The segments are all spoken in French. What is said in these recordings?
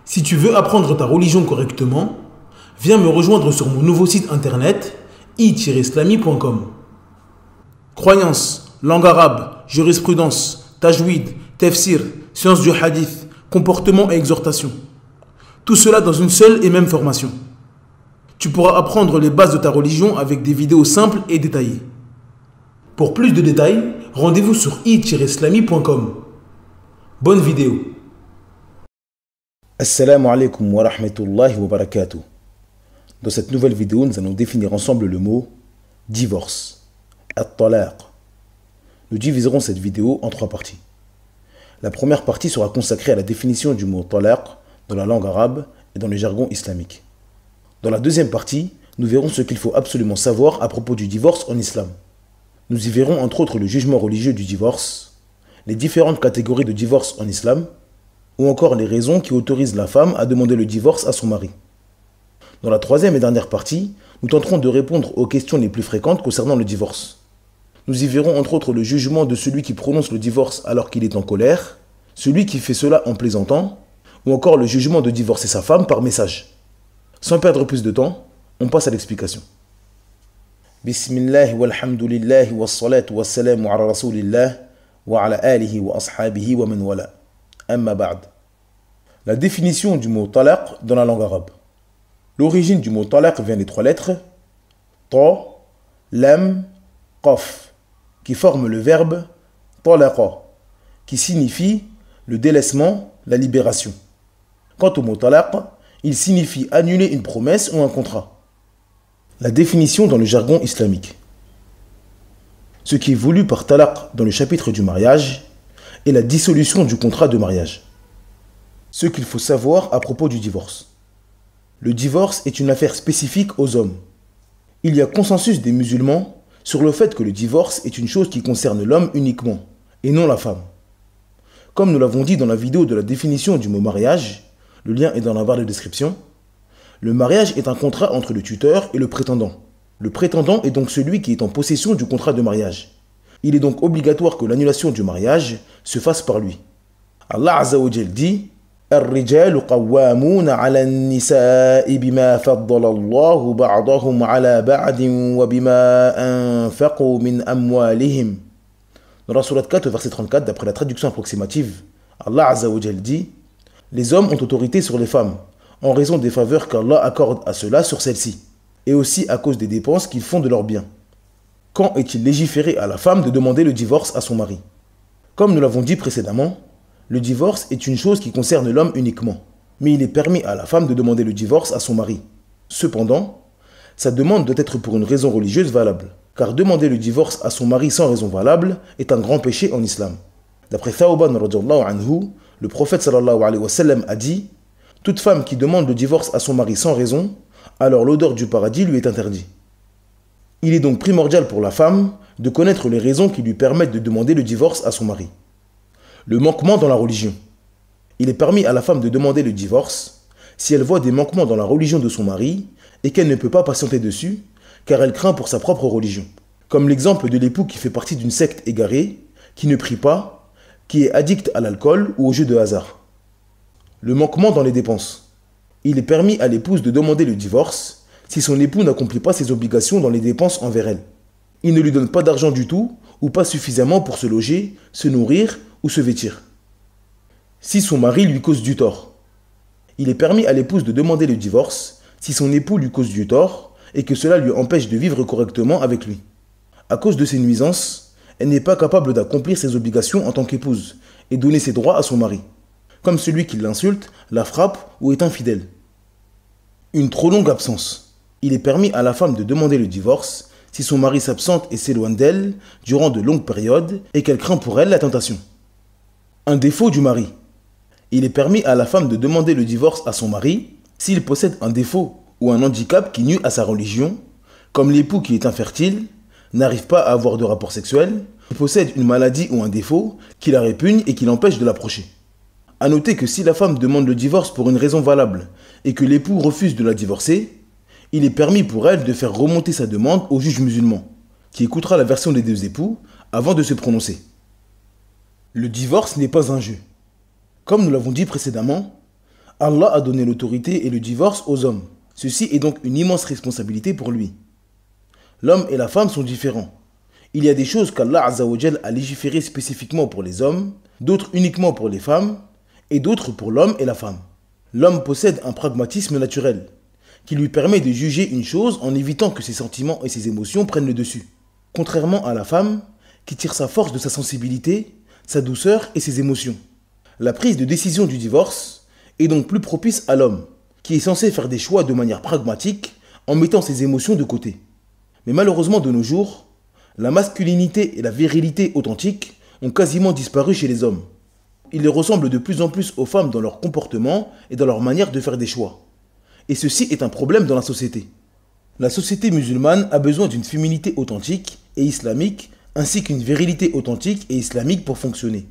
Si tu veux apprendre ta religion correctement, viens me rejoindre sur mon nouveau site internet i-islami.com. Croyances, langue arabe, jurisprudence, tajwid, tafsir, sciences du hadith, comportement et exhortation. Tout cela dans une seule et même formation. Tu pourras apprendre les bases de ta religion avec des vidéos simples et détaillées. Pour plus de détails, rendez-vous sur i-islami.com. Bonne vidéo. Assalamu alaikum wa rahmatullahi wa barakatuh. Dans cette nouvelle vidéo, nous allons définir ensemble le mot divorce, at-talaq. Nous diviserons cette vidéo en 3 parties. La première partie sera consacrée à la définition du mot talaq dans la langue arabe et dans le jargon islamique. Dans la deuxième partie, nous verrons ce qu'il faut absolument savoir à propos du divorce en islam. Nous y verrons entre autres le jugement religieux du divorce, les différentes catégories de divorce en islam, ou encore les raisons qui autorisent la femme à demander le divorce à son mari. Dans la troisième et dernière partie, nous tenterons de répondre aux questions les plus fréquentes concernant le divorce. Nous y verrons entre autres le jugement de celui qui prononce le divorce alors qu'il est en colère, celui qui fait cela en plaisantant, ou encore le jugement de divorcer sa femme par message. Sans perdre plus de temps, on passe à l'explication. Bismillah walhamdulillah wassalatu wassalamu ala rasulillah wa ala alihi wa ashabihi wa man wala. Amma ba'd. La définition du mot talaq dans la langue arabe. L'origine du mot talaq vient des 3 lettres ta, lam, qaf, qui forment le verbe talaqa, qui signifie le délaissement, la libération. Quant au mot talaq, il signifie annuler une promesse ou un contrat. La définition dans le jargon islamique. Ce qui est voulu par talaq dans le chapitre du mariage est la dissolution du contrat de mariage. Ce qu'il faut savoir à propos du divorce. Le divorce est une affaire spécifique aux hommes. Il y a consensus des musulmans sur le fait que le divorce est une chose qui concerne l'homme uniquement, et non la femme. Comme nous l'avons dit dans la vidéo de la définition du mot mariage, le lien est dans la barre de description, le mariage est un contrat entre le tuteur et le prétendant. Le prétendant est donc celui qui est en possession du contrat de mariage. Il est donc obligatoire que l'annulation du mariage se fasse par lui. Allah Azza wa Jal dit الرجال قوامون على النساء بما فضل الله بعضهم على بعض وبما أنفقوا من أموالهم. Dans la sourate 4, verset 34, d'après la traduction approximative, Allah Azza wa Jal dit les hommes ont autorité sur les femmes en raison des faveurs qu'Allah accorde à ceux-là sur celles-ci, et aussi à cause des dépenses qu'ils font de leurs biens. Quand est-il légiféré à la femme de demander le divorce à son mari? Comme nous l'avons dit précédemment, le divorce est une chose qui concerne l'homme uniquement, mais il est permis à la femme de demander le divorce à son mari. Cependant, sa demande doit être pour une raison religieuse valable, car demander le divorce à son mari sans raison valable est un grand péché en islam. D'après Thawban radhiyallahu anhu, le prophète sallallahu alayhi wa sallam a dit « Toute femme qui demande le divorce à son mari sans raison, alors l'odeur du paradis lui est interdite. » Il est donc primordial pour la femme de connaître les raisons qui lui permettent de demander le divorce à son mari. Le manquement dans la religion. Il est permis à la femme de demander le divorce si elle voit des manquements dans la religion de son mari et qu'elle ne peut pas patienter dessus car elle craint pour sa propre religion. Comme l'exemple de l'époux qui fait partie d'une secte égarée, qui ne prie pas, qui est addict à l'alcool ou aux jeux de hasard. Le manquement dans les dépenses. Il est permis à l'épouse de demander le divorce si son époux n'accomplit pas ses obligations dans les dépenses envers elle. Il ne lui donne pas d'argent du tout ou pas suffisamment pour se loger, se nourrir ou se vêtir. Si son mari lui cause du tort. Il est permis à l'épouse de demander le divorce si son époux lui cause du tort et que cela lui empêche de vivre correctement avec lui. À cause de ses nuisances, elle n'est pas capable d'accomplir ses obligations en tant qu'épouse et donner ses droits à son mari, comme celui qui l'insulte, la frappe ou est infidèle. Une trop longue absence. Il est permis à la femme de demander le divorce si son mari s'absente et s'éloigne d'elle durant de longues périodes et qu'elle craint pour elle la tentation. Un défaut du mari. Il est permis à la femme de demander le divorce à son mari s'il possède un défaut ou un handicap qui nuit à sa religion, comme l'époux qui est infertile, n'arrive pas à avoir de rapport sexuel, possède une maladie ou un défaut qui la répugne et qui l'empêche de l'approcher. A noter que si la femme demande le divorce pour une raison valable et que l'époux refuse de la divorcer, il est permis pour elle de faire remonter sa demande au juge musulman, qui écoutera la version des 2 époux avant de se prononcer. Le divorce n'est pas un jeu. Comme nous l'avons dit précédemment, Allah a donné l'autorité et le divorce aux hommes. Ceci est donc une immense responsabilité pour lui. L'homme et la femme sont différents. Il y a des choses qu'Allah Azza wa Jal a légiférées spécifiquement pour les hommes, d'autres uniquement pour les femmes, et d'autres pour l'homme et la femme. L'homme possède un pragmatisme naturel, qui lui permet de juger une chose en évitant que ses sentiments et ses émotions prennent le dessus. Contrairement à la femme, qui tire sa force de sa sensibilité, sa douceur et ses émotions. La prise de décision du divorce est donc plus propice à l'homme, qui est censé faire des choix de manière pragmatique en mettant ses émotions de côté. Mais malheureusement de nos jours, la masculinité et la virilité authentique ont quasiment disparu chez les hommes. Ils les ressemblent de plus en plus aux femmes dans leur comportement et dans leur manière de faire des choix. Et ceci est un problème dans la société. La société musulmane a besoin d'une féminité authentique et islamique ainsi qu'une virilité authentique et islamique pour fonctionner.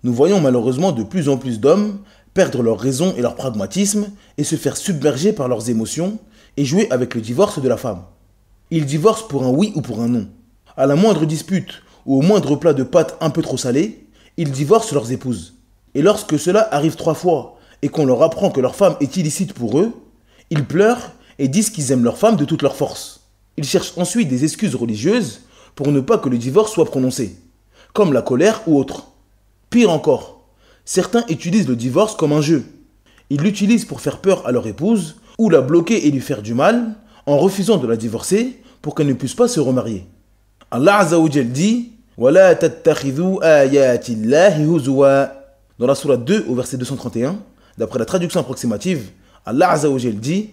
Nous voyons malheureusement de plus en plus d'hommes perdre leur raison et leur pragmatisme et se faire submerger par leurs émotions et jouer avec le divorce de la femme. Ils divorcent pour un oui ou pour un non. À la moindre dispute ou au moindre plat de pâtes un peu trop salé, ils divorcent leurs épouses. Et lorsque cela arrive 3 fois et qu'on leur apprend que leur femme est illicite pour eux, ils pleurent et disent qu'ils aiment leur femme de toute leur force. Ils cherchent ensuite des excuses religieuses pour ne pas que le divorce soit prononcé, comme la colère ou autre. Pire encore, certains utilisent le divorce comme un jeu. Ils l'utilisent pour faire peur à leur épouse ou la bloquer et lui faire du mal en refusant de la divorcer pour qu'elle ne puisse pas se remarier. Allah Azza wa Jal dit وَلَا تَتَّخِذُوا آيَاتِ اللَّهِ هُزُوًا. Dans la sourate 2 au verset 231, d'après la traduction approximative, Allah Azza wa Jal dit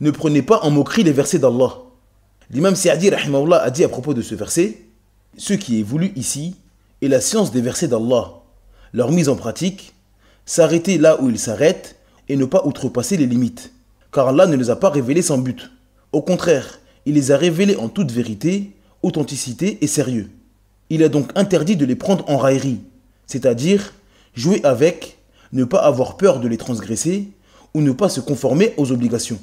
ne prenez pas en moquerie les versets d'Allah. L'imam Sa'di rahimahullah a dit à propos de ce verset ce qui est voulu ici est la science des versets d'Allah, leur mise en pratique, s'arrêter là où ils s'arrêtent et ne pas outrepasser les limites, car Allah ne les a pas révélés sans but. Au contraire, il les a révélés en toute vérité, authenticité et sérieux. Il est donc interdit de les prendre en raillerie, c'est-à-dire jouer avec, ne pas avoir peur de les transgresser ou ne pas se conformer aux obligations.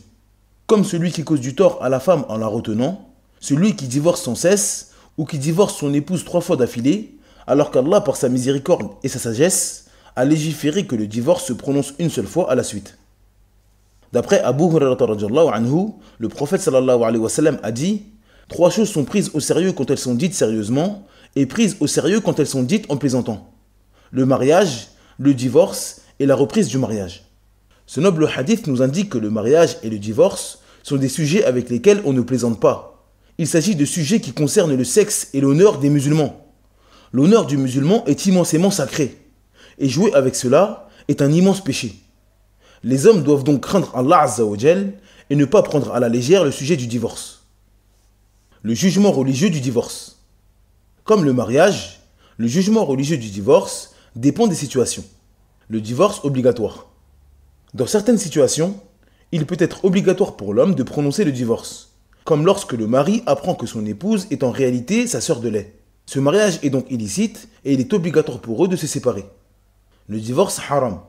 Comme celui qui cause du tort à la femme en la retenant, celui qui divorce sans cesse ou qui divorce son épouse 3 fois d'affilée, alors qu'Allah, par sa miséricorde et sa sagesse, a légiféré que le divorce se prononce une seule fois à la suite. D'après Abu Hurairah radhiyallahu anhu, le prophète sallallahu alayhi wa sallam a dit « 3 choses sont prises au sérieux quand elles sont dites sérieusement et prises au sérieux quand elles sont dites en plaisantant. Le mariage, le divorce et la reprise du mariage. » Ce noble hadith nous indique que le mariage et le divorce sont des sujets avec lesquels on ne plaisante pas. Il s'agit de sujets qui concernent le sexe et l'honneur des musulmans. L'honneur du musulman est immensément sacré, et jouer avec cela est un immense péché. Les hommes doivent donc craindre Allah Azza wa Jal et ne pas prendre à la légère le sujet du divorce. Le jugement religieux du divorce. Comme le mariage, le jugement religieux du divorce dépend des situations. Le divorce obligatoire. Dans certaines situations, il peut être obligatoire pour l'homme de prononcer le divorce, comme lorsque le mari apprend que son épouse est en réalité sa sœur de lait. Ce mariage est donc illicite et il est obligatoire pour eux de se séparer. Le divorce haram.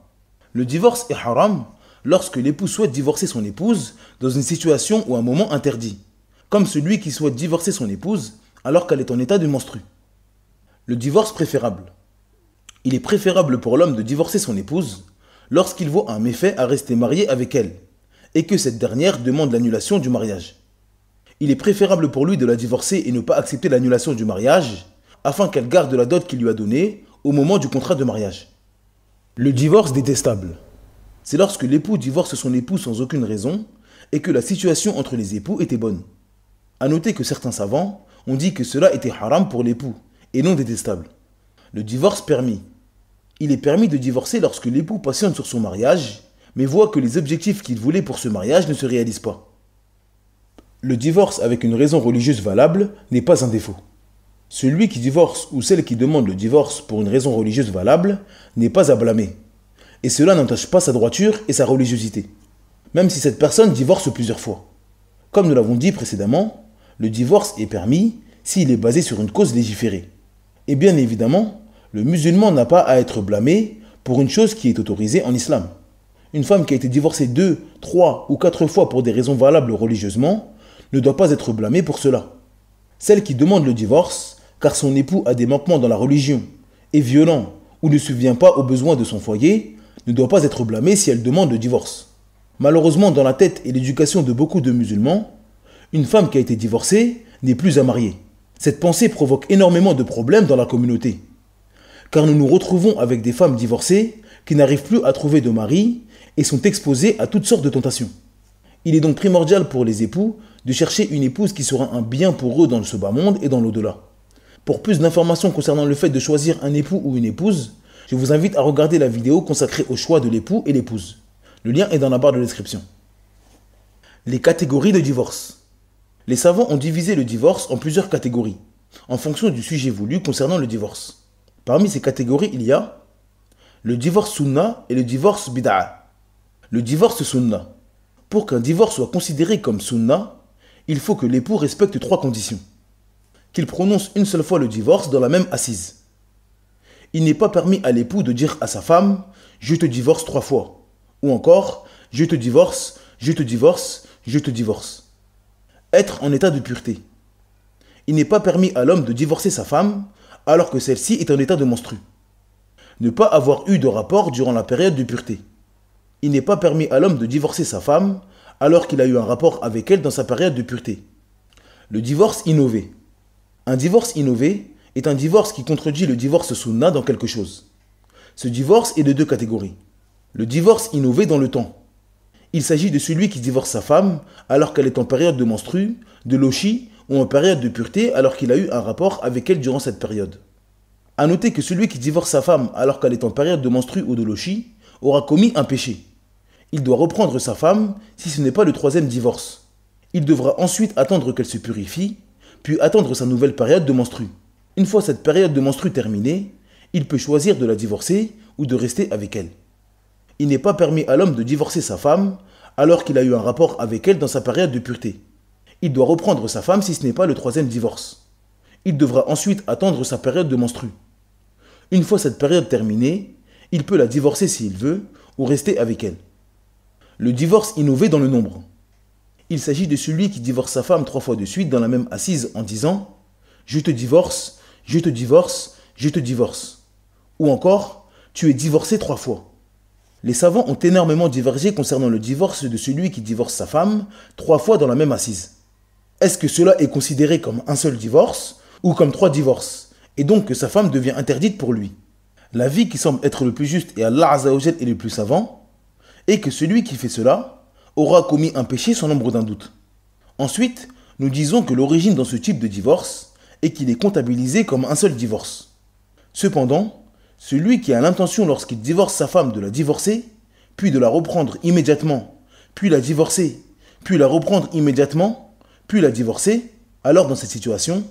Le divorce est haram lorsque l'époux souhaite divorcer son épouse dans une situation ou un moment interdit, comme celui qui souhaite divorcer son épouse alors qu'elle est en état de menstrue. Le divorce préférable. Il est préférable pour l'homme de divorcer son épouse lorsqu'il voit un méfait à rester marié avec elle et que cette dernière demande l'annulation du mariage. Il est préférable pour lui de la divorcer et ne pas accepter l'annulation du mariage afin qu'elle garde la dot qu'il lui a donnée au moment du contrat de mariage. Le divorce détestable. C'est lorsque l'époux divorce son épouse sans aucune raison et que la situation entre les époux était bonne. A noter que certains savants ont dit que cela était haram pour l'époux et non détestable. Le divorce permis. Il est permis de divorcer lorsque l'époux patiente sur son mariage, mais voit que les objectifs qu'il voulait pour ce mariage ne se réalisent pas. Le divorce avec une raison religieuse valable n'est pas un défaut. Celui qui divorce ou celle qui demande le divorce pour une raison religieuse valable n'est pas à blâmer. Et cela n'entache pas sa droiture et sa religiosité, même si cette personne divorce plusieurs fois. Comme nous l'avons dit précédemment, le divorce est permis s'il est basé sur une cause légiférée. Et bien évidemment, le musulman n'a pas à être blâmé pour une chose qui est autorisée en islam. Une femme qui a été divorcée 2, 3 ou 4 fois pour des raisons valables religieusement ne doit pas être blâmée pour cela. Celle qui demande le divorce car son époux a des manquements dans la religion, est violent ou ne subvient pas aux besoins de son foyer, ne doit pas être blâmée si elle demande le divorce. Malheureusement, dans la tête et l'éducation de beaucoup de musulmans, une femme qui a été divorcée n'est plus à marier. Cette pensée provoque énormément de problèmes dans la communauté. Car nous nous retrouvons avec des femmes divorcées qui n'arrivent plus à trouver de mari et sont exposées à toutes sortes de tentations. Il est donc primordial pour les époux de chercher une épouse qui sera un bien pour eux dans ce bas monde et dans l'au-delà. Pour plus d'informations concernant le fait de choisir un époux ou une épouse, je vous invite à regarder la vidéo consacrée au choix de l'époux et l'épouse. Le lien est dans la barre de description. Les catégories de divorce. Les savants ont divisé le divorce en plusieurs catégories, en fonction du sujet voulu concernant le divorce. Parmi ces catégories, il y a le divorce sunna et le divorce bid'a. Le divorce sunna. Pour qu'un divorce soit considéré comme sunna, il faut que l'époux respecte 3 conditions. Qu'il prononce une seule fois le divorce dans la même assise. Il n'est pas permis à l'époux de dire à sa femme « je te divorce 3 fois » ou encore « je te divorce, je te divorce, je te divorce ». Être en état de pureté. Il n'est pas permis à l'homme de divorcer sa femme alors que celle-ci est en état de menstru. Ne pas avoir eu de rapport durant la période de pureté. Il n'est pas permis à l'homme de divorcer sa femme alors qu'il a eu un rapport avec elle dans sa période de pureté. Le divorce innové. Un divorce innové est un divorce qui contredit le divorce sunna dans quelque chose. Ce divorce est de 2 catégories. Le divorce innové dans le temps. Il s'agit de celui qui divorce sa femme alors qu'elle est en période de menstru, de lochi ou en période de pureté alors qu'il a eu un rapport avec elle durant cette période. A noter que celui qui divorce sa femme alors qu'elle est en période de menstru ou de lochi aura commis un péché. Il doit reprendre sa femme si ce n'est pas le 3e divorce. Il devra ensuite attendre qu'elle se purifie, puis attendre sa nouvelle période de menstru. Une fois cette période de menstru terminée, il peut choisir de la divorcer ou de rester avec elle. Il n'est pas permis à l'homme de divorcer sa femme alors qu'il a eu un rapport avec elle dans sa période de pureté. Il doit reprendre sa femme si ce n'est pas le 3e divorce. Il devra ensuite attendre sa période de menstru. Une fois cette période terminée, il peut la divorcer s'il veut ou rester avec elle. Le divorce innové dans le nombre. Il s'agit de celui qui divorce sa femme 3 fois de suite dans la même assise en disant « je te divorce, je te divorce, je te divorce » ou encore « tu es divorcé 3 fois ». Les savants ont énormément divergé concernant le divorce de celui qui divorce sa femme 3 fois dans la même assise. Est-ce que cela est considéré comme un seul divorce ou comme 3 divorces et donc que sa femme devient interdite pour lui? L'avis qui semble être le plus juste et Allah Azza wa Jal est le plus savant est que celui qui fait cela aura commis un péché sans l'ombre d'un doute. Ensuite, nous disons que l'origine dans ce type de divorce est qu'il est comptabilisé comme un seul divorce. Cependant, celui qui a l'intention lorsqu'il divorce sa femme de la divorcer, puis de la reprendre immédiatement, puis la divorcer, puis la reprendre immédiatement, puis la divorcer, alors dans cette situation,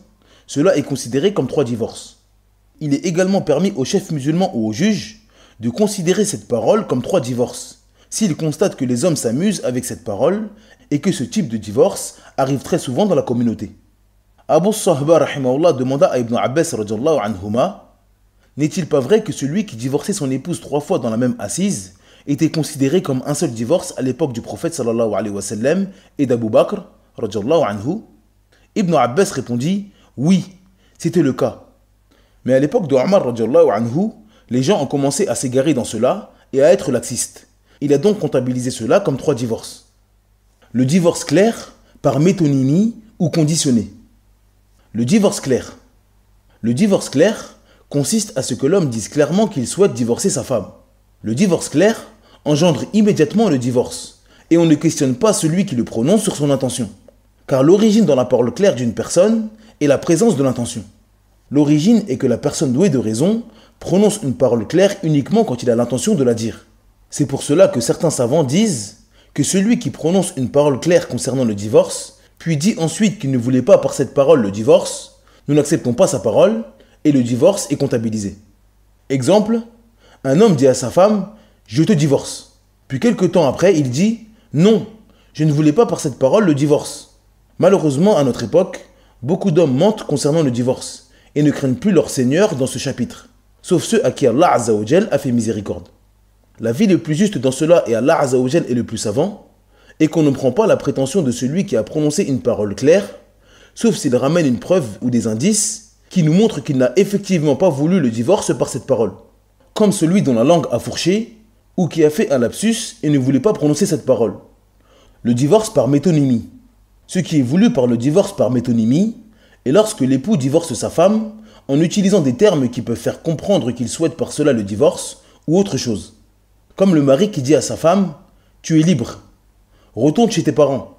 cela est considéré comme 3 divorces. Il est également permis aux chefs musulmans ou aux juges de considérer cette parole comme 3 divorces, s'ils constatent que les hommes s'amusent avec cette parole et que ce type de divorce arrive très souvent dans la communauté. Abu Sahba rahimahullah demanda à Ibn Abbas radiyallahu anhuma, n'est-il pas vrai que celui qui divorçait son épouse 3 fois dans la même assise était considéré comme un seul divorce à l'époque du prophète sallallahu alayhi wa sallam et d'Abu Bakr radiyallahu anhu? Ibn Abbas répondit, oui, c'était le cas. Mais à l'époque de Omar radiyallahu anhu, les gens ont commencé à s'égarer dans cela et à être laxistes. Il a donc comptabilisé cela comme 3 divorces. Le divorce clair par métonymie ou conditionné. Le divorce clair. Le divorce clair consiste à ce que l'homme dise clairement qu'il souhaite divorcer sa femme. Le divorce clair engendre immédiatement le divorce et on ne questionne pas celui qui le prononce sur son intention. Car l'origine dans la parole claire d'une personne est la présence de l'intention. L'origine est que la personne douée de raison prononce une parole claire uniquement quand il a l'intention de la dire. C'est pour cela que certains savants disent que celui qui prononce une parole claire concernant le divorce, puis dit ensuite qu'il ne voulait pas par cette parole le divorce, nous n'acceptons pas sa parole et le divorce est comptabilisé. Exemple, un homme dit à sa femme « je te divorce ». Puis quelque temps après, il dit « non, je ne voulais pas par cette parole le divorce ». Malheureusement, à notre époque, beaucoup d'hommes mentent concernant le divorce et ne craignent plus leur Seigneur dans ce chapitre, sauf ceux à qui Allah Azza wa Jal a fait miséricorde. L'avis le plus juste dans cela, et Allah Azza wa Jal est le plus savant, est qu'on ne prend pas la prétention de celui qui a prononcé une parole claire, sauf s'il ramène une preuve ou des indices qui nous montrent qu'il n'a effectivement pas voulu le divorce par cette parole, comme celui dont la langue a fourché, ou qui a fait un lapsus et ne voulait pas prononcer cette parole. Le divorce par métonymie. Ce qui est voulu par le divorce par métonymie est lorsque l'époux divorce sa femme en utilisant des termes qui peuvent faire comprendre qu'il souhaite par cela le divorce ou autre chose. Comme le mari qui dit à sa femme « Tu es libre, retourne chez tes parents »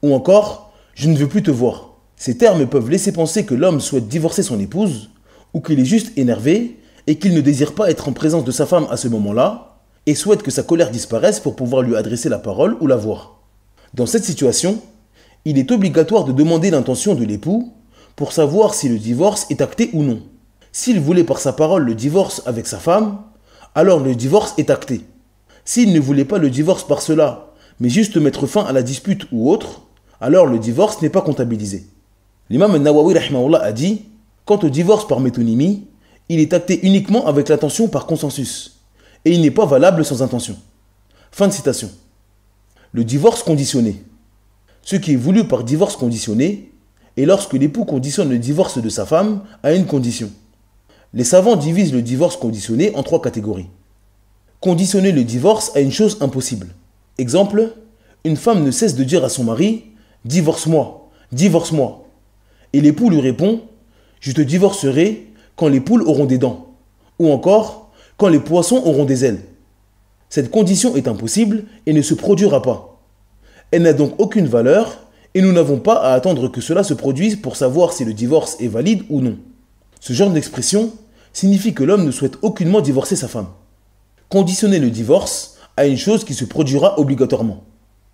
ou encore « Je ne veux plus te voir ». Ces termes peuvent laisser penser que l'homme souhaite divorcer son épouse ou qu'il est juste énervé et qu'il ne désire pas être en présence de sa femme à ce moment-là et souhaite que sa colère disparaisse pour pouvoir lui adresser la parole ou la voir. Dans cette situation, il est obligatoire de demander l'intention de l'époux pour savoir si le divorce est acté ou non. S'il voulait par sa parole le divorce avec sa femme, alors le divorce est acté. S'il ne voulait pas le divorce par cela, mais juste mettre fin à la dispute ou autre, alors le divorce n'est pas comptabilisé. L'imam al-Nawawi rahimahullah a dit « Quant au divorce par métonymie, il est acté uniquement avec l'intention par consensus, et il n'est pas valable sans intention. » Fin de citation. Le divorce conditionné. Ce qui est voulu par divorce conditionné est lorsque l'époux conditionne le divorce de sa femme à une condition. Les savants divisent le divorce conditionné en 3 catégories. Conditionner le divorce à une chose impossible. Exemple, une femme ne cesse de dire à son mari « Divorce-moi, divorce-moi ». Et l'époux lui répond « Je te divorcerai quand les poules auront des dents » ou encore « quand les poissons auront des ailes ». Cette condition est impossible et ne se produira pas. Elle n'a donc aucune valeur et nous n'avons pas à attendre que cela se produise pour savoir si le divorce est valide ou non. Ce genre d'expression signifie que l'homme ne souhaite aucunement divorcer sa femme. Conditionner le divorce à une chose qui se produira obligatoirement.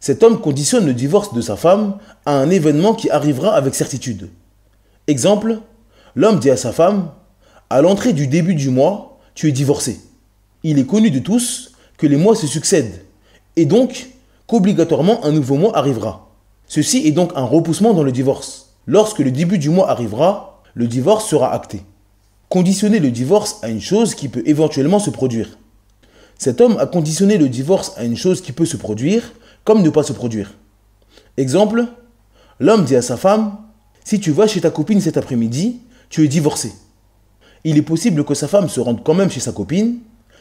Cet homme conditionne le divorce de sa femme à un événement qui arrivera avec certitude. Exemple, l'homme dit à sa femme « À l'entrée du début du mois, tu es divorcé ». Il est connu de tous que les mois se succèdent et donc qu'obligatoirement un nouveau mois arrivera. Ceci est donc un repoussement dans le divorce. Lorsque le début du mois arrivera, le divorce sera acté. Conditionner le divorce à une chose qui peut éventuellement se produire. Cet homme a conditionné le divorce à une chose qui peut se produire comme ne pas se produire. Exemple, l'homme dit à sa femme « Si tu vas chez ta copine cet après-midi, tu es divorcé ». Il est possible que sa femme se rende quand même chez sa copine,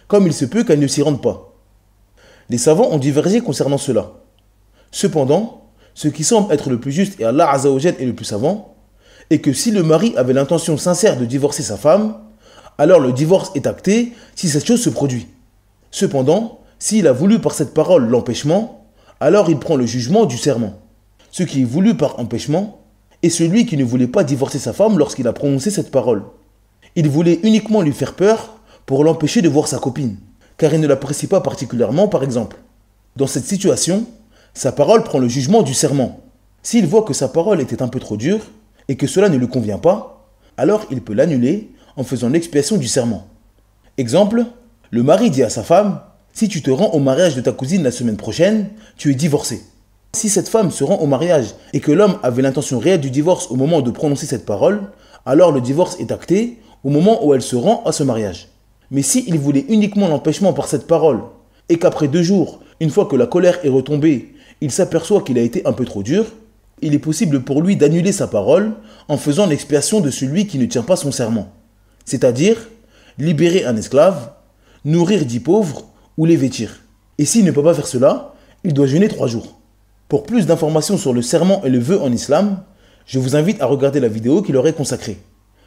comme il se peut qu'elle ne s'y rende pas. Les savants ont divergé concernant cela. Cependant, ce qui semble être le plus juste et Allah Azza wa Jal est le plus savant, est que si le mari avait l'intention sincère de divorcer sa femme, alors le divorce est acté si cette chose se produit. Cependant, s'il a voulu par cette parole l'empêchement, alors il prend le jugement du serment. Ce qui est voulu par empêchement est celui qui ne voulait pas divorcer sa femme lorsqu'il a prononcé cette parole. Il voulait uniquement lui faire peur pour l'empêcher de voir sa copine, car il ne l'apprécie pas particulièrement par exemple. Dans cette situation, sa parole prend le jugement du serment. S'il voit que sa parole était un peu trop dure et que cela ne lui convient pas, alors il peut l'annuler en faisant l'expiation du serment. Exemple, le mari dit à sa femme « Si tu te rends au mariage de ta cousine la semaine prochaine, tu es divorcé ». Si cette femme se rend au mariage et que l'homme avait l'intention réelle du divorce au moment de prononcer cette parole, alors le divorce est acté au moment où elle se rend à ce mariage. Mais s'il voulait uniquement l'empêchement par cette parole et qu'après 2 jours, une fois que la colère est retombée, il s'aperçoit qu'il a été un peu trop dur, il est possible pour lui d'annuler sa parole en faisant l'expiation de celui qui ne tient pas son serment. C'est-à-dire libérer un esclave, nourrir 10 pauvres ou les vêtir. Et s'il ne peut pas faire cela, il doit jeûner 3 jours. Pour plus d'informations sur le serment et le vœu en islam, je vous invite à regarder la vidéo qui leur est consacrée.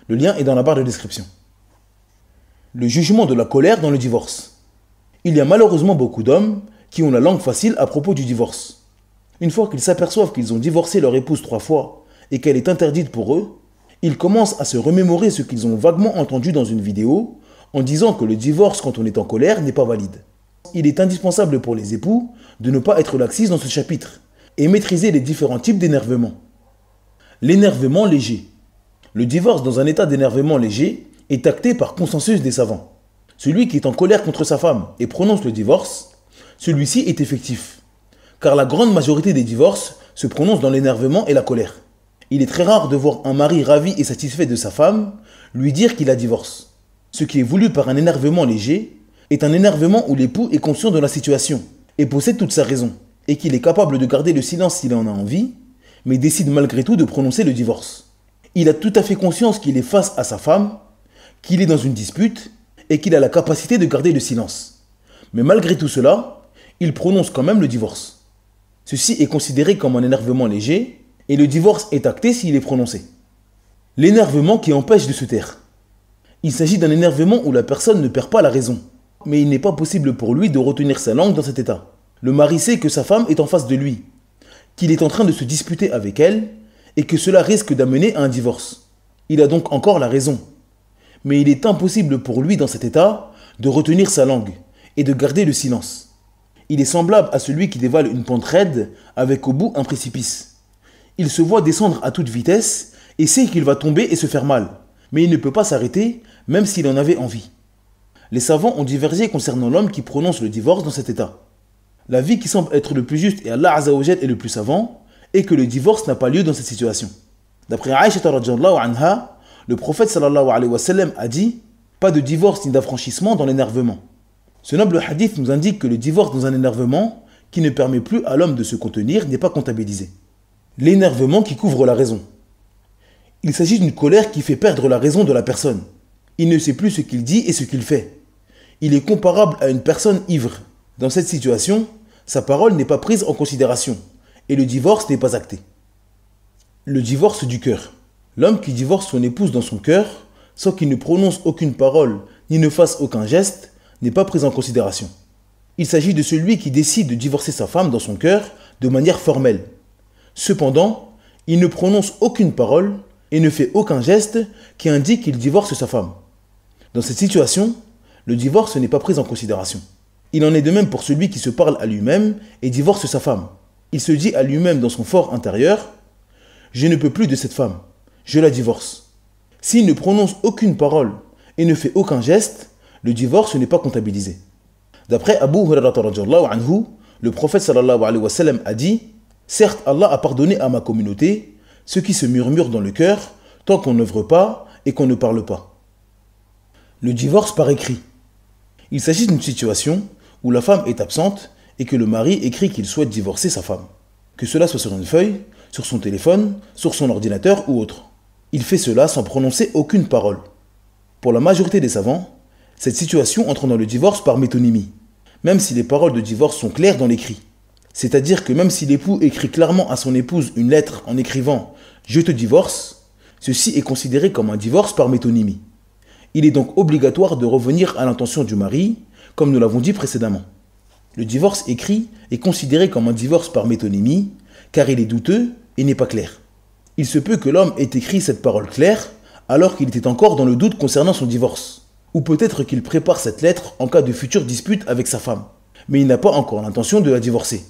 Le lien est dans la barre de description. Le jugement de la colère dans le divorce. Il y a malheureusement beaucoup d'hommes qui ont la langue facile à propos du divorce. Une fois qu'ils s'aperçoivent qu'ils ont divorcé leur épouse 3 fois et qu'elle est interdite pour eux, ils commencent à se remémorer ce qu'ils ont vaguement entendu dans une vidéo en disant que le divorce quand on est en colère n'est pas valide. Il est indispensable pour les époux de ne pas être laxistes dans ce chapitre et maîtriser les différents types d'énervement. L'énervement léger. Le divorce dans un état d'énervement léger est acté par consensus des savants. Celui qui est en colère contre sa femme et prononce le divorce, celui-ci est effectif. Car la grande majorité des divorces se prononcent dans l'énervement et la colère. Il est très rare de voir un mari ravi et satisfait de sa femme lui dire qu'il la divorce. Ce qui est voulu par un énervement léger est un énervement où l'époux est conscient de la situation et possède toute sa raison, et qu'il est capable de garder le silence s'il en a envie, mais décide malgré tout de prononcer le divorce. Il a tout à fait conscience qu'il est face à sa femme, qu'il est dans une dispute, et qu'il a la capacité de garder le silence. Mais malgré tout cela, il prononce quand même le divorce. Ceci est considéré comme un énervement léger et le divorce est acté s'il est prononcé. L'énervement qui empêche de se taire. Il s'agit d'un énervement où la personne ne perd pas la raison, mais il n'est pas possible pour lui de retenir sa langue dans cet état. Le mari sait que sa femme est en face de lui, qu'il est en train de se disputer avec elle et que cela risque d'amener à un divorce. Il a donc encore la raison. Mais il est impossible pour lui dans cet état de retenir sa langue et de garder le silence. Il est semblable à celui qui dévale une pente raide avec au bout un précipice. Il se voit descendre à toute vitesse et sait qu'il va tomber et se faire mal, mais il ne peut pas s'arrêter même s'il en avait envie. Les savants ont divergé concernant l'homme qui prononce le divorce dans cet état. L'avis qui semble être le plus juste et Allah Azza wa Jal est le plus savant est que le divorce n'a pas lieu dans cette situation. D'après Aïcha radhiyallahu anha, le prophète sallallahu alayhi wa sallam a dit « Pas de divorce ni d'affranchissement dans l'énervement ». Ce noble hadith nous indique que le divorce dans un énervement qui ne permet plus à l'homme de se contenir n'est pas comptabilisé. L'énervement qui couvre la raison. Il s'agit d'une colère qui fait perdre la raison de la personne. Il ne sait plus ce qu'il dit et ce qu'il fait. Il est comparable à une personne ivre. Dans cette situation, sa parole n'est pas prise en considération et le divorce n'est pas acté. Le divorce du cœur. L'homme qui divorce son épouse dans son cœur, sans qu'il ne prononce aucune parole ni ne fasse aucun geste, n'est pas pris en considération. Il s'agit de celui qui décide de divorcer sa femme dans son cœur de manière formelle. Cependant, il ne prononce aucune parole et ne fait aucun geste qui indique qu'il divorce sa femme. Dans cette situation, le divorce n'est pas pris en considération. Il en est de même pour celui qui se parle à lui-même et divorce sa femme. Il se dit à lui-même dans son fort intérieur « Je ne peux plus de cette femme, je la divorce ». S'il ne prononce aucune parole et ne fait aucun geste, le divorce n'est pas comptabilisé. D'après Abu Hurairah radhiyallahu anhu, le prophète sallallahu alayhi wa sallam a dit « Certes, Allah a pardonné à ma communauté ce qui se murmure dans le cœur tant qu'on n'œuvre pas et qu'on ne parle pas. » Le divorce par écrit. Il s'agit d'une situation où la femme est absente et que le mari écrit qu'il souhaite divorcer sa femme. Que cela soit sur une feuille, sur son téléphone, sur son ordinateur ou autre. Il fait cela sans prononcer aucune parole. Pour la majorité des savants, cette situation entre dans le divorce par métonymie, même si les paroles de divorce sont claires dans l'écrit. C'est-à-dire que même si l'époux écrit clairement à son épouse une lettre en écrivant « Je te divorce », ceci est considéré comme un divorce par métonymie. Il est donc obligatoire de revenir à l'intention du mari, comme nous l'avons dit précédemment. Le divorce écrit est considéré comme un divorce par métonymie, car il est douteux et n'est pas clair. Il se peut que l'homme ait écrit cette parole claire alors qu'il était encore dans le doute concernant son divorce. Ou peut-être qu'il prépare cette lettre en cas de future dispute avec sa femme, mais il n'a pas encore l'intention de la divorcer.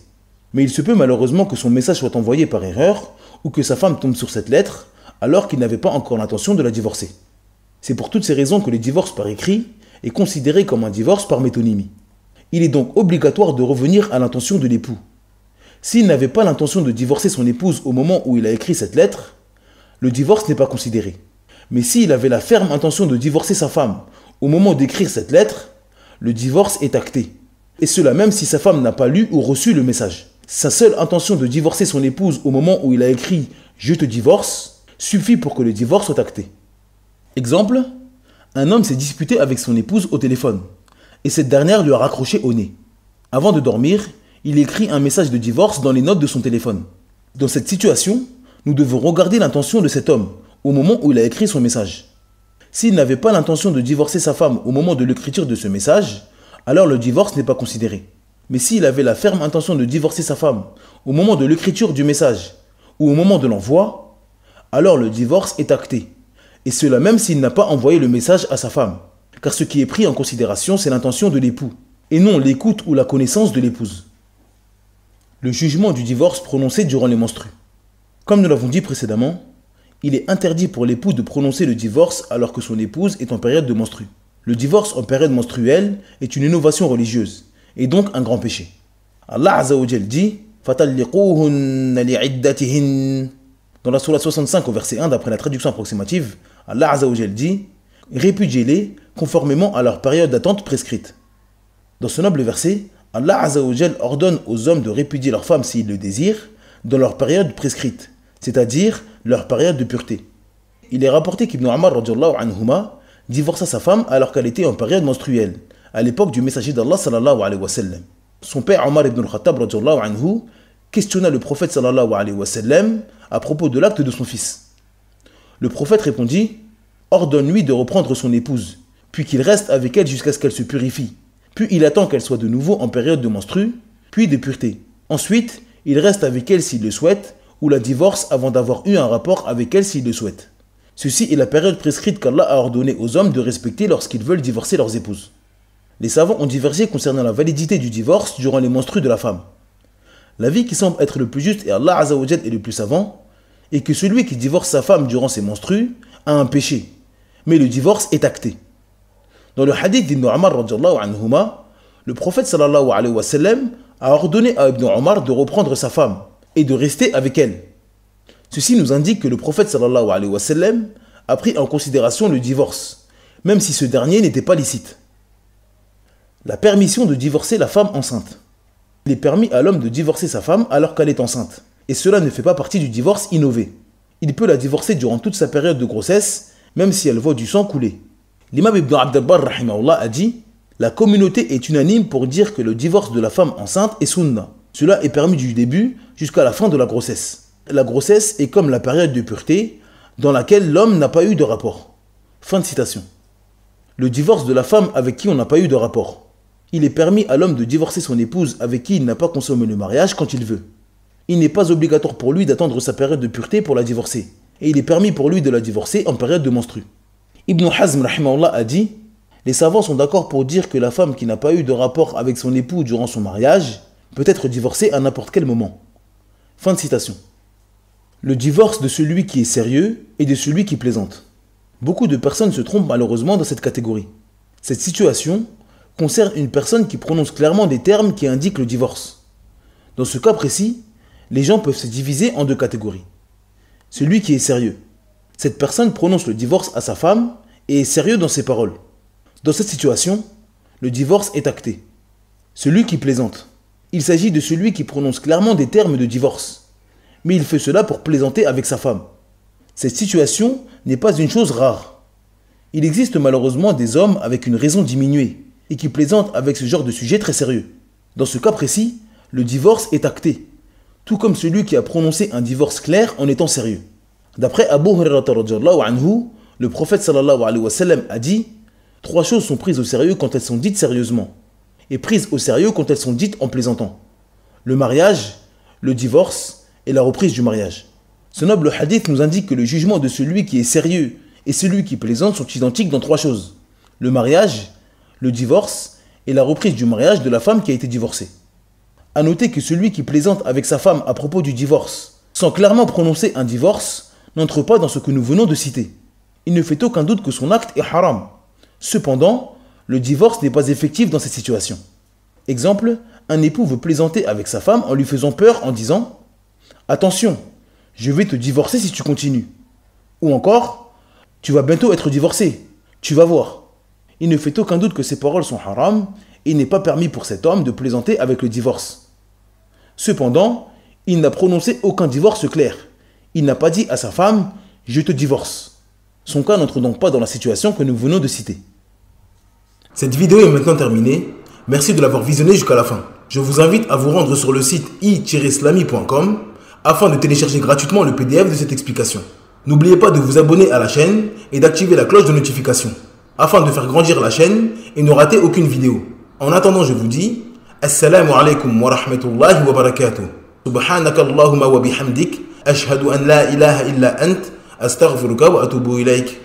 Mais il se peut malheureusement que son message soit envoyé par erreur ou que sa femme tombe sur cette lettre alors qu'il n'avait pas encore l'intention de la divorcer. C'est pour toutes ces raisons que le divorce par écrit est considéré comme un divorce par métonymie. Il est donc obligatoire de revenir à l'intention de l'époux. S'il n'avait pas l'intention de divorcer son épouse au moment où il a écrit cette lettre, le divorce n'est pas considéré. Mais s'il avait la ferme intention de divorcer sa femme au moment d'écrire cette lettre, le divorce est acté. Et cela même si sa femme n'a pas lu ou reçu le message. Sa seule intention de divorcer son épouse au moment où il a écrit « Je te divorce » suffit pour que le divorce soit acté. Exemple, un homme s'est disputé avec son épouse au téléphone et cette dernière lui a raccroché au nez. Avant de dormir, il écrit un message de divorce dans les notes de son téléphone. Dans cette situation, nous devons regarder l'intention de cet homme au moment où il a écrit son message. S'il n'avait pas l'intention de divorcer sa femme au moment de l'écriture de ce message, alors le divorce n'est pas considéré. Mais s'il avait la ferme intention de divorcer sa femme au moment de l'écriture du message ou au moment de l'envoi, alors le divorce est acté. Et cela même s'il n'a pas envoyé le message à sa femme. Car ce qui est pris en considération, c'est l'intention de l'époux, et non l'écoute ou la connaissance de l'épouse. Le jugement du divorce prononcé durant les menstrues. Comme nous l'avons dit précédemment, il est interdit pour l'époux de prononcer le divorce alors que son épouse est en période de menstrue. Le divorce en période menstruelle est une innovation religieuse, et donc un grand péché. Allah Azza wa Jal dit « Fatalliquhunna li'iddatihin » Dans la sourate 65 au verset 1, d'après la traduction approximative, Allah Azza wa Jal dit « Répudiez-les conformément à leur période d'attente prescrite ». Dans ce noble verset, Allah Azza wa Jal ordonne aux hommes de répudier leurs femmes s'ils le désirent dans leur période prescrite, c'est-à-dire leur période de pureté. Il est rapporté qu'Ibn Omar radhiyallahu anhuma divorça sa femme alors qu'elle était en période menstruelle, à l'époque du messager d'Allah sallallahu alayhi wa sallam. Son père Omar ibn al-Khattab radiyallahu anhu questionna le prophète sallallahu alayhi wa sallam à propos de l'acte de son fils. Le prophète répondit: ordonne-lui de reprendre son épouse, puis qu'il reste avec elle jusqu'à ce qu'elle se purifie. Puis il attend qu'elle soit de nouveau en période de menstru, puis de pureté. Ensuite, il reste avec elle s'il le souhaite, ou la divorce avant d'avoir eu un rapport avec elle s'il le souhaite. Ceci est la période prescrite qu'Allah a ordonné aux hommes de respecter lorsqu'ils veulent divorcer leurs épouses. Les savants ont divergé concernant la validité du divorce durant les menstrues de la femme. L'avis qui semble être le plus juste et Allah Azza wa Jal est le plus savant est que celui qui divorce sa femme durant ses menstrues a un péché, mais le divorce est acté. Dans le hadith d'Ibn Omar radiyallahu anhuma, le prophète sallallahu alayhi wa sallam a ordonné à Ibn Omar de reprendre sa femme et de rester avec elle. Ceci nous indique que le prophète sallallahu alayhi wa sallam a pris en considération le divorce, même si ce dernier n'était pas licite. La permission de divorcer la femme enceinte. Il est permis à l'homme de divorcer sa femme alors qu'elle est enceinte, et cela ne fait pas partie du divorce innové. Il peut la divorcer durant toute sa période de grossesse, même si elle voit du sang couler. L'imam Ibn Abd al-Barr rahimahullah a dit: la communauté est unanime pour dire que le divorce de la femme enceinte est sunna. Cela est permis du début jusqu'à la fin de la grossesse. La grossesse est comme la période de pureté dans laquelle l'homme n'a pas eu de rapport. Fin de citation. Le divorce de la femme avec qui on n'a pas eu de rapport. Il est permis à l'homme de divorcer son épouse avec qui il n'a pas consommé le mariage quand il veut. Il n'est pas obligatoire pour lui d'attendre sa période de pureté pour la divorcer. Et il est permis pour lui de la divorcer en période de menstru. Ibn Hazm rahimahullah a dit: les savants sont d'accord pour dire que la femme qui n'a pas eu de rapport avec son époux durant son mariage peut être divorcée à n'importe quel moment. Fin de citation. Le divorce de celui qui est sérieux et de celui qui plaisante. Beaucoup de personnes se trompent malheureusement dans cette catégorie. Cette situation concerne une personne qui prononce clairement des termes qui indiquent le divorce. Dans ce cas précis, les gens peuvent se diviser en deux catégories. Celui qui est sérieux. Cette personne prononce le divorce à sa femme et est sérieux dans ses paroles. Dans cette situation, le divorce est acté. Celui qui plaisante. Il s'agit de celui qui prononce clairement des termes de divorce, mais il fait cela pour plaisanter avec sa femme. Cette situation n'est pas une chose rare. Il existe malheureusement des hommes avec une raison diminuée et qui plaisantent avec ce genre de sujet très sérieux. Dans ce cas précis, le divorce est acté, tout comme celui qui a prononcé un divorce clair en étant sérieux. D'après Abu Hurairah radhiyallahu anhu, le prophète sallallahu alayhi wa sallam a dit: 3 choses sont prises au sérieux quand elles sont dites sérieusement, et prises au sérieux quand elles sont dites en plaisantant: le mariage, le divorce et la reprise du mariage. Ce noble hadith nous indique que le jugement de celui qui est sérieux et celui qui plaisante sont identiques dans 3 choses: le mariage, le divorce et la reprise du mariage de la femme qui a été divorcée. A noter que celui qui plaisante avec sa femme à propos du divorce, sans clairement prononcer un divorce, n'entre pas dans ce que nous venons de citer. Il ne fait aucun doute que son acte est haram. Cependant, le divorce n'est pas effectif dans cette situation. Exemple, un époux veut plaisanter avec sa femme en lui faisant peur en disant: attention, je vais te divorcer si tu continues. Ou encore, tu vas bientôt être divorcé, tu vas voir. Il ne fait aucun doute que ces paroles sont haram et il n'est pas permis pour cet homme de plaisanter avec le divorce. Cependant, il n'a prononcé aucun divorce clair. Il n'a pas dit à sa femme: je te divorce. Son cas n'entre donc pas dans la situation que nous venons de citer. Cette vidéo est maintenant terminée. Merci de l'avoir visionnée jusqu'à la fin. Je vous invite à vous rendre sur le site i-islami.com afin de télécharger gratuitement le PDF de cette explication. N'oubliez pas de vous abonner à la chaîne et d'activer la cloche de notification afin de faire grandir la chaîne et ne rater aucune vidéo. En attendant, je vous dis Assalamu alaikum wa rahmatullahi wa barakatuh. Subhanaka Allahumma wa bihamdik. Ashhadu an la ilaha illa ant. Astaghfiruka wa atubu ilayk.